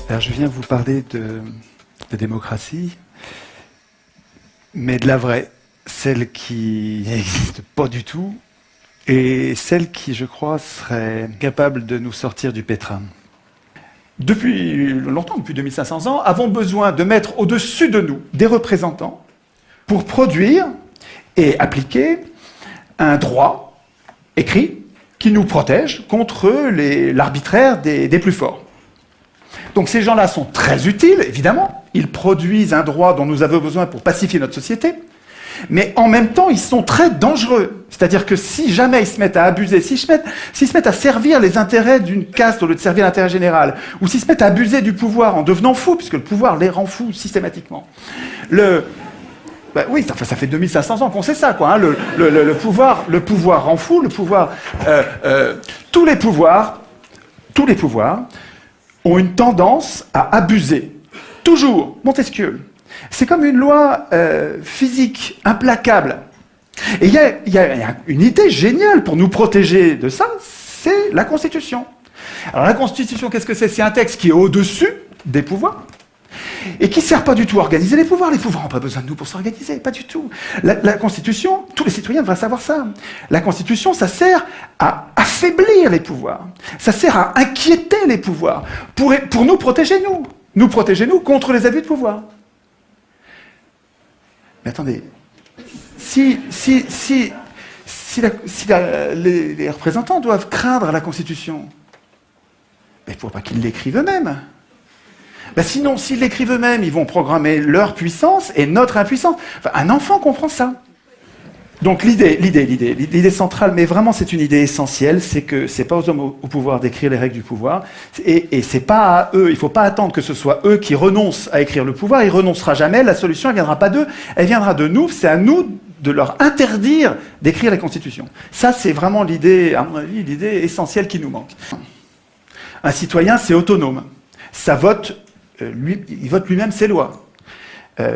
Alors je viens vous parler de démocratie, mais de la vraie, celle qui n'existe pas du tout, et celle qui, je crois, serait capable de nous sortir du pétrin. Depuis longtemps, depuis 2500 ans, avons besoin de mettre au-dessus de nous des représentants pour produire et appliquer un droit écrit qui nous protège contre l'arbitraire des plus forts. Donc ces gens-là sont très utiles, évidemment. Ils produisent un droit dont nous avons besoin pour pacifier notre société. Mais en même temps, ils sont très dangereux. C'est-à-dire que si jamais ils se mettent à abuser, s'ils se mettent à servir les intérêts d'une caste au lieu de servir l'intérêt général, ou s'ils se mettent à abuser du pouvoir en devenant fous, puisque le pouvoir les rend fous systématiquement. Oui, ça fait 2500 ans qu'on sait ça, quoi. Hein. Le pouvoir rend fou, tous les pouvoirs ont une tendance à abuser. Toujours. Montesquieu. C'est comme une loi physique implacable. Et il y a une idée géniale pour nous protéger de ça, c'est la Constitution. Alors la Constitution, qu'est-ce que c'est? C'est un texte qui est au-dessus des pouvoirs et qui ne sert pas du tout à organiser les pouvoirs. Les pouvoirs n'ont pas besoin de nous pour s'organiser, pas du tout. La Constitution, tous les citoyens devraient savoir ça. La Constitution, ça sert à affaiblir les pouvoirs. Ça sert à inquiéter les pouvoirs pour nous protéger, nous. Nous protéger, nous, contre les abus de pouvoir. Mais attendez, si les représentants doivent craindre la Constitution, il ne faut pas qu'ils l'écrivent eux-mêmes. Sinon, s'ils l'écrivent eux-mêmes, ils vont programmer leur puissance et notre impuissance. Enfin, un enfant comprend ça. Donc l'idée centrale, mais vraiment c'est une idée essentielle, c'est que c'est pas aux hommes au pouvoir d'écrire les règles du pouvoir, et c'est pas à eux, il faut pas attendre que ce soit eux qui renoncent à écrire le pouvoir, ils renoncera jamais, la solution elle viendra pas d'eux, elle viendra de nous, c'est à nous de leur interdire d'écrire la Constitution. Ça c'est vraiment l'idée, à mon avis, l'idée essentielle qui nous manque. Un citoyen c'est autonome, ça vote, il vote lui-même ses lois.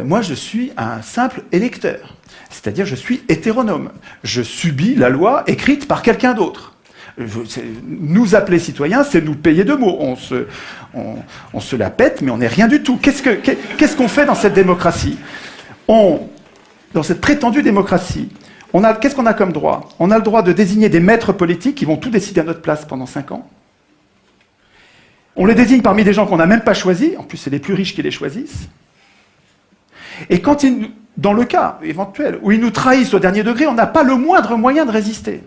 Moi je suis un simple électeur. C'est-à-dire, je suis hétéronome. Je subis la loi écrite par quelqu'un d'autre. Nous appeler citoyens, c'est nous payer de mots. On se la pète, mais on n'est rien du tout. Qu'est-ce qu'on fait dans cette démocratie? Dans cette prétendue démocratie, qu'est-ce qu'on a comme droit? On a le droit de désigner des maîtres politiques qui vont tout décider à notre place pendant 5 ans. On les désigne parmi des gens qu'on n'a même pas choisis. En plus, c'est les plus riches qui les choisissent. Et dans le cas éventuel où ils nous trahissent au dernier degré, on n'a pas le moindre moyen de résister.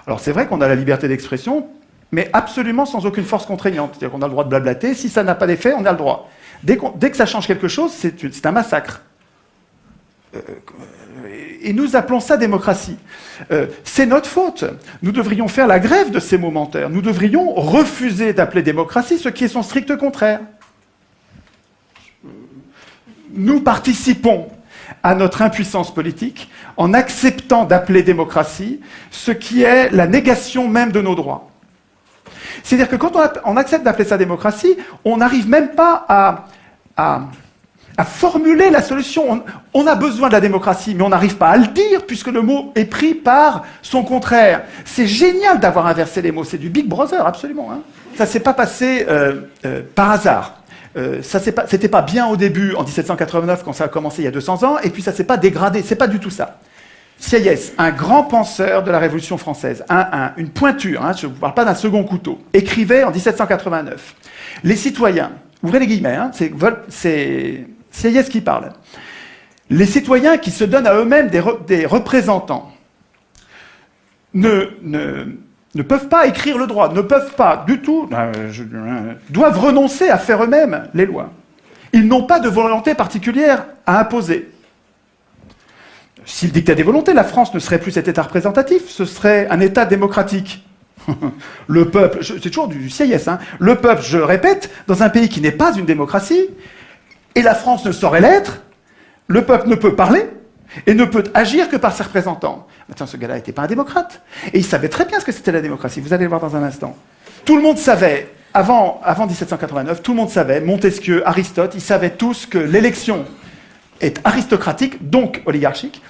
Alors c'est vrai qu'on a la liberté d'expression, mais absolument sans aucune force contraignante. C'est-à-dire qu'on a le droit de blablater, si ça n'a pas d'effet, on a le droit. Dès que ça change quelque chose, c'est un massacre. Et nous appelons ça démocratie. C'est notre faute. Nous devrions faire la grève de ces momentaires. Nous devrions refuser d'appeler démocratie ce qui est son strict contraire. Nous participons à notre impuissance politique en acceptant d'appeler démocratie ce qui est la négation même de nos droits. C'est-à-dire que quand on accepte d'appeler ça démocratie, on n'arrive même pas à formuler la solution. On a besoin de la démocratie, mais on n'arrive pas à le dire puisque le mot est pris par son contraire. C'est génial d'avoir inversé les mots. C'est du Big Brother, absolument. Hein. Ça ne s'est pas passé par hasard. C'était pas bien au début, en 1789, quand ça a commencé il y a 200 ans, et puis ça s'est pas dégradé, c'est pas du tout ça. Sieyès, un grand penseur de la Révolution française, une pointure, hein, je ne vous parle pas d'un second couteau, écrivait en 1789. Les citoyens, ouvrez les guillemets, hein, c'est Sieyès qui parle. Les citoyens qui se donnent à eux-mêmes des représentants ne peuvent pas écrire le droit, ne peuvent pas du tout, doivent renoncer à faire eux-mêmes les lois. Ils n'ont pas de volonté particulière à imposer. S'ils dictaient des volontés, la France ne serait plus cet État représentatif, ce serait un État démocratique. Le peuple, c'est toujours du Sieyès, hein, le peuple, je le répète, dans un pays qui n'est pas une démocratie, et la France ne saurait l'être, le peuple ne peut parler, et ne peut agir que par ses représentants. Tiens, ce gars-là n'était pas un démocrate. Et il savait très bien ce que c'était la démocratie. Vous allez le voir dans un instant. Tout le monde savait, avant 1789, tout le monde savait, Montesquieu, Aristote, ils savaient tous que l'élection est aristocratique, donc oligarchique.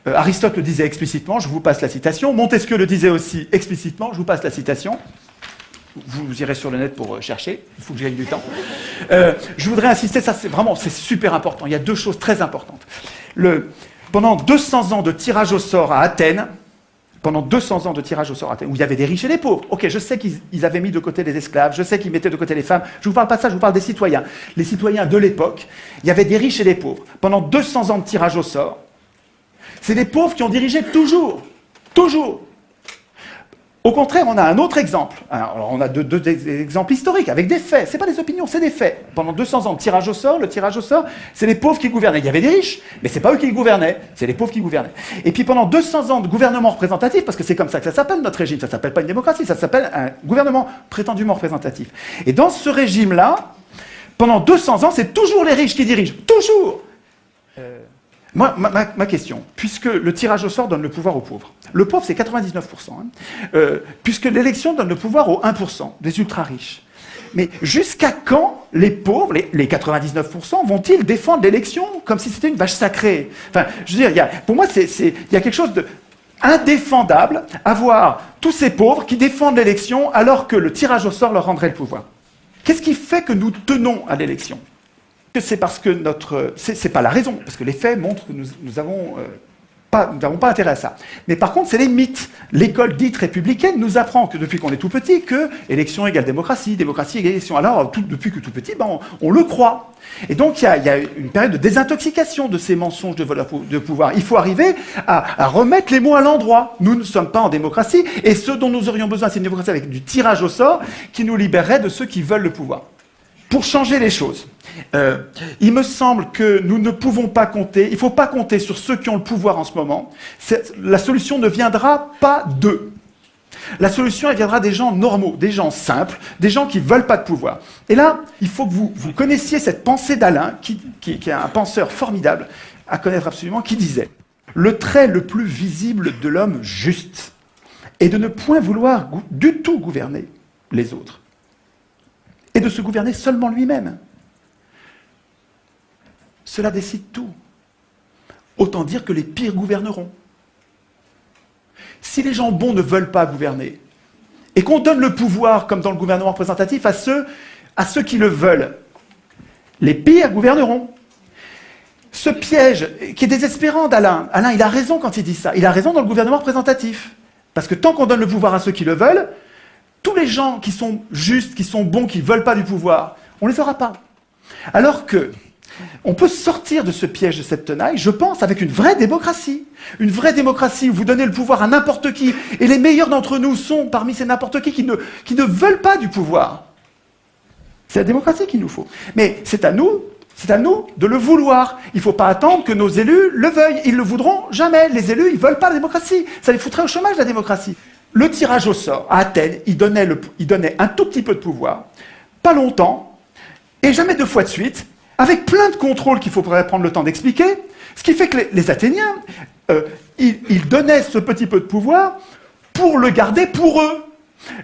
Aristote le disait explicitement, je vous passe la citation. Montesquieu le disait aussi explicitement, je vous passe la citation. Vous irez sur le net pour chercher, il faut que je gagne du temps. Je voudrais insister, ça c'est super important. Il y a deux choses très importantes. Pendant 200 ans de tirage au sort à Athènes, où il y avait des riches et des pauvres. Ok, je sais qu'ils avaient mis de côté les esclaves, je sais qu'ils mettaient de côté les femmes. Je ne vous parle pas de ça, je vous parle des citoyens. Les citoyens de l'époque, il y avait des riches et des pauvres. Pendant 200 ans de tirage au sort, c'est les pauvres qui ont dirigé toujours. Toujours. Au contraire, on a un autre exemple. Alors, on a deux exemples historiques, avec des faits. Ce n'est pas des opinions, c'est des faits. Pendant 200 ans de tirage au sort, le tirage au sort, c'est les pauvres qui gouvernaient. Il y avait des riches, mais ce n'est pas eux qui gouvernaient, c'est les pauvres qui gouvernaient. Et puis pendant 200 ans de gouvernement représentatif, parce que c'est comme ça que ça s'appelle notre régime, ça ne s'appelle pas une démocratie, ça s'appelle un gouvernement prétendument représentatif. Et dans ce régime-là, pendant 200 ans, c'est toujours les riches qui dirigent. Toujours. Moi, ma question, puisque le tirage au sort donne le pouvoir aux pauvres, le pauvre c'est 99%, puisque l'élection donne le pouvoir aux 1%, des ultra-riches, mais jusqu'à quand les pauvres, les 99%, vont-ils défendre l'élection comme si c'était une vache sacrée? Enfin, je veux dire, pour moi, il y a quelque chose d'indéfendable à voir tous ces pauvres qui défendent l'élection alors que le tirage au sort leur rendrait le pouvoir. Qu'est-ce qui fait que nous tenons à l'élection? C'est parce que c'est pas la raison, parce que les faits montrent que nous n'avons pas intérêt à ça. Mais par contre, c'est les mythes. L'école dite républicaine nous apprend que depuis qu'on est tout petit, que élection égale démocratie, démocratie égale élection. Alors, depuis que tout petit, on le croit. Et donc, il y a une période de désintoxication de ces mensonges de pouvoir. Il faut arriver à remettre les mots à l'endroit. Nous ne sommes pas en démocratie, et ce dont nous aurions besoin, c'est une démocratie avec du tirage au sort qui nous libérerait de ceux qui veulent le pouvoir. Pour changer les choses, il me semble que nous ne pouvons pas compter, il ne faut pas compter sur ceux qui ont le pouvoir en ce moment. La solution ne viendra pas d'eux. La solution, elle viendra des gens normaux, des gens simples, des gens qui ne veulent pas de pouvoir. Et là, il faut que vous connaissiez cette pensée d'Alain, qui est un penseur formidable, à connaître absolument, qui disait « Le trait le plus visible de l'homme juste est de ne point vouloir du tout gouverner les autres. Et de se gouverner seulement lui-même. Cela décide tout. Autant dire que les pires gouverneront. Si les gens bons ne veulent pas gouverner, et qu'on donne le pouvoir, comme dans le gouvernement représentatif, à ceux qui le veulent, les pires gouverneront. Ce piège, qui est désespérant d'Alain, Alain, il a raison quand il dit ça, il a raison dans le gouvernement représentatif. Parce que tant qu'on donne le pouvoir à ceux qui le veulent, tous les gens qui sont justes, qui sont bons, qui ne veulent pas du pouvoir, on ne les aura pas. Alors que on peut sortir de ce piège de cette tenaille, je pense, avec une vraie démocratie. Une vraie démocratie où vous donnez le pouvoir à n'importe qui, et les meilleurs d'entre nous sont parmi ces n'importe qui ne veulent pas du pouvoir. C'est la démocratie qu'il nous faut. Mais c'est à nous de le vouloir. Il ne faut pas attendre que nos élus le veuillent. Ils ne le voudront jamais. Les élus, ils ne veulent pas la démocratie. Ça les foutrait au chômage, la démocratie. Le tirage au sort, à Athènes, il donnait un tout petit peu de pouvoir, pas longtemps, et jamais 2 fois de suite, avec plein de contrôles qu'il faudrait prendre le temps d'expliquer, ce qui fait que les Athéniens, ils donnaient ce petit peu de pouvoir pour le garder pour eux.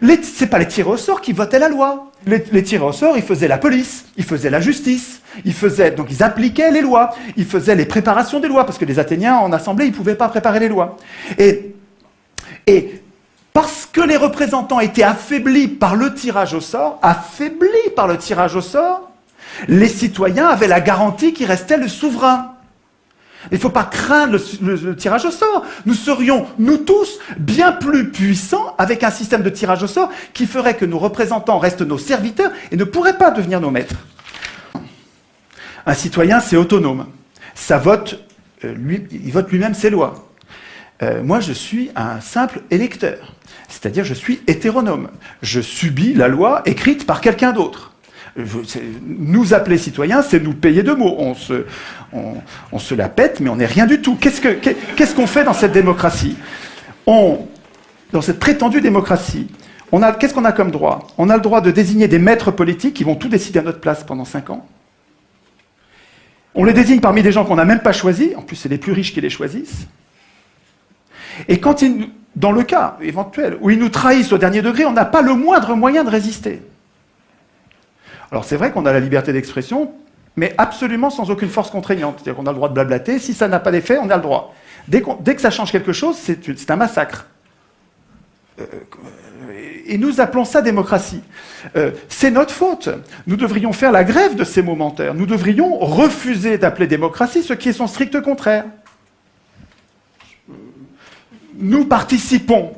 Ce n'est pas les tirés au sort qui votaient la loi. Les tirés au sort, ils faisaient la police, ils faisaient la justice, donc ils appliquaient les lois, ils faisaient les préparations des lois, parce que les Athéniens, en assemblée, ils ne pouvaient pas préparer les lois. Et parce que les représentants étaient affaiblis par le tirage au sort, les citoyens avaient la garantie qu'il restait le souverain. Il ne faut pas craindre le tirage au sort. Nous serions, nous tous, bien plus puissants avec un système de tirage au sort qui ferait que nos représentants restent nos serviteurs et ne pourraient pas devenir nos maîtres. Un citoyen, c'est autonome. Ça vote, il vote lui-même ses lois. Moi, je suis un simple électeur. C'est-à-dire, je suis hétéronome. Je subis la loi écrite par quelqu'un d'autre. Nous appeler citoyens, c'est nous payer de mots. On se la pète, mais on n'est rien du tout. Qu'est-ce qu'on fait dans cette démocratie? Dans cette prétendue démocratie, qu'est-ce qu'on a comme droit? On a le droit de désigner des maîtres politiques qui vont tout décider à notre place pendant 5 ans. On les désigne parmi des gens qu'on n'a même pas choisis. En plus, c'est les plus riches qui les choisissent. Et dans le cas éventuel où ils nous trahissent au dernier degré, on n'a pas le moindre moyen de résister. Alors c'est vrai qu'on a la liberté d'expression, mais absolument sans aucune force contraignante. C'est-à-dire qu'on a le droit de blablater, si ça n'a pas d'effet, on a le droit. Dès que ça change quelque chose, c'est un massacre. Et nous appelons ça démocratie. C'est notre faute. Nous devrions faire la grève de ces momentaires. Nous devrions refuser d'appeler démocratie ce qui est son strict contraire. Nous participons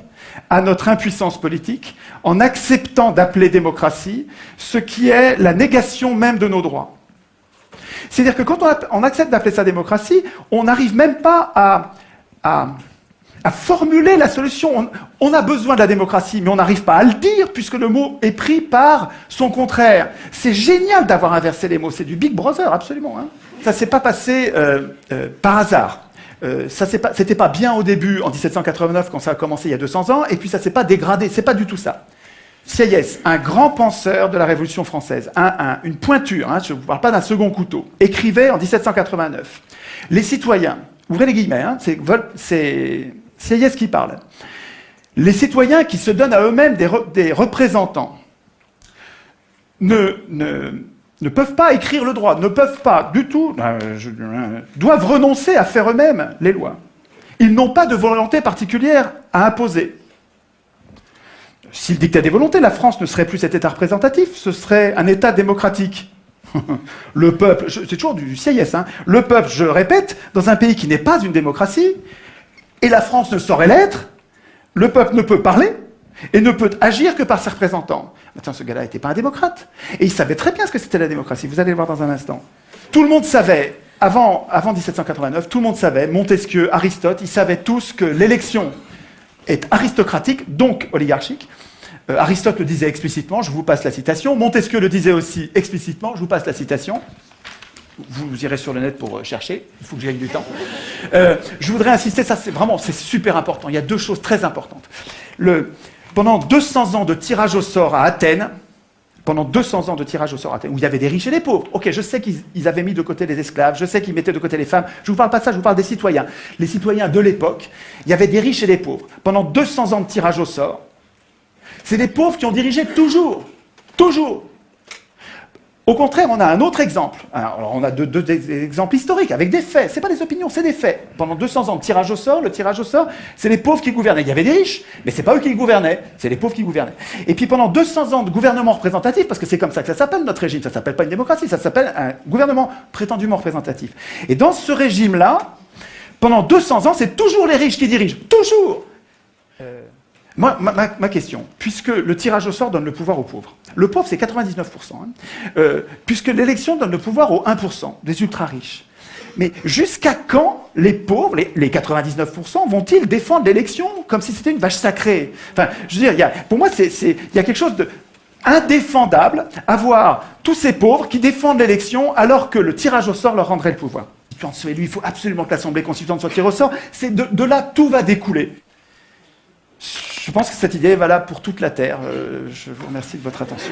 à notre impuissance politique en acceptant d'appeler démocratie ce qui est la négation même de nos droits. C'est-à-dire que quand on accepte d'appeler ça démocratie, on n'arrive même pas à formuler la solution. On a besoin de la démocratie, mais on n'arrive pas à le dire puisque le mot est pris par son contraire. C'est génial d'avoir inversé les mots. C'est du Big Brother, absolument. Hein. Ça ne s'est pas passé par hasard. C'était pas bien au début, en 1789, quand ça a commencé il y a 200 ans, et puis ça s'est pas dégradé. C'est pas du tout ça. Sieyès, un grand penseur de la Révolution française, une pointure, hein, je ne vous parle pas d'un second couteau, écrivait en 1789. Les citoyens, ouvrez les guillemets, hein, c'est Sieyès qui parle. Les citoyens qui se donnent à eux-mêmes des représentants ne peuvent pas écrire le droit, ne peuvent pas du tout, doivent renoncer à faire eux-mêmes les lois. Ils n'ont pas de volonté particulière à imposer. S'ils dictaient des volontés, la France ne serait plus cet État représentatif, ce serait un État démocratique. Le peuple, c'est toujours du Sieyès, hein, le peuple, je le répète, dans un pays qui n'est pas une démocratie, et la France ne saurait l'être, le peuple ne peut parler, et ne peut agir que par ses représentants. Attends, ce gars-là n'était pas un démocrate. Et il savait très bien ce que c'était la démocratie. Vous allez le voir dans un instant. Tout le monde savait, avant 1789, tout le monde savait, Montesquieu, Aristote, ils savaient tous que l'élection est aristocratique, donc oligarchique. Aristote le disait explicitement, je vous passe la citation. Montesquieu le disait aussi explicitement, je vous passe la citation. Vous irez sur le net pour chercher, il faut que j'aille du temps. Je voudrais insister, ça c'est super important. Il y a deux choses très importantes. Pendant 200 ans de tirage au sort à Athènes, où il y avait des riches et des pauvres. Ok, je sais qu'ils avaient mis de côté les esclaves, je sais qu'ils mettaient de côté les femmes. Je ne vous parle pas de ça, je vous parle des citoyens. Les citoyens de l'époque, il y avait des riches et des pauvres. Pendant 200 ans de tirage au sort, c'est les pauvres qui ont dirigé toujours. Toujours. Au contraire, on a un autre exemple. Alors, on a deux exemples historiques, avec des faits. Ce n'est pas des opinions, c'est des faits. Pendant 200 ans de tirage au sort, le tirage au sort, c'est les pauvres qui gouvernaient. Il y avait des riches, mais ce n'est pas eux qui gouvernaient, c'est les pauvres qui gouvernaient. Et puis pendant 200 ans de gouvernement représentatif, parce que c'est comme ça que ça s'appelle notre régime, ça ne s'appelle pas une démocratie, ça s'appelle un gouvernement prétendument représentatif. Et dans ce régime-là, pendant 200 ans, c'est toujours les riches qui dirigent. Toujours. Ma question, puisque le tirage au sort donne le pouvoir aux pauvres, le pauvre c'est 99%, hein, puisque l'élection donne le pouvoir aux 1%, des ultra-riches, mais jusqu'à quand les pauvres, les 99%, vont-ils défendre l'élection comme si c'était une vache sacrée? Enfin, je veux dire, pour moi, il y a quelque chose d'indéfendable à voir tous ces pauvres qui défendent l'élection alors que le tirage au sort leur rendrait le pouvoir. Lui, il faut absolument que l'Assemblée constituante soit tirée au sort, de là, tout va découler. Je pense que cette idée est valable pour toute la Terre. Je vous remercie de votre attention.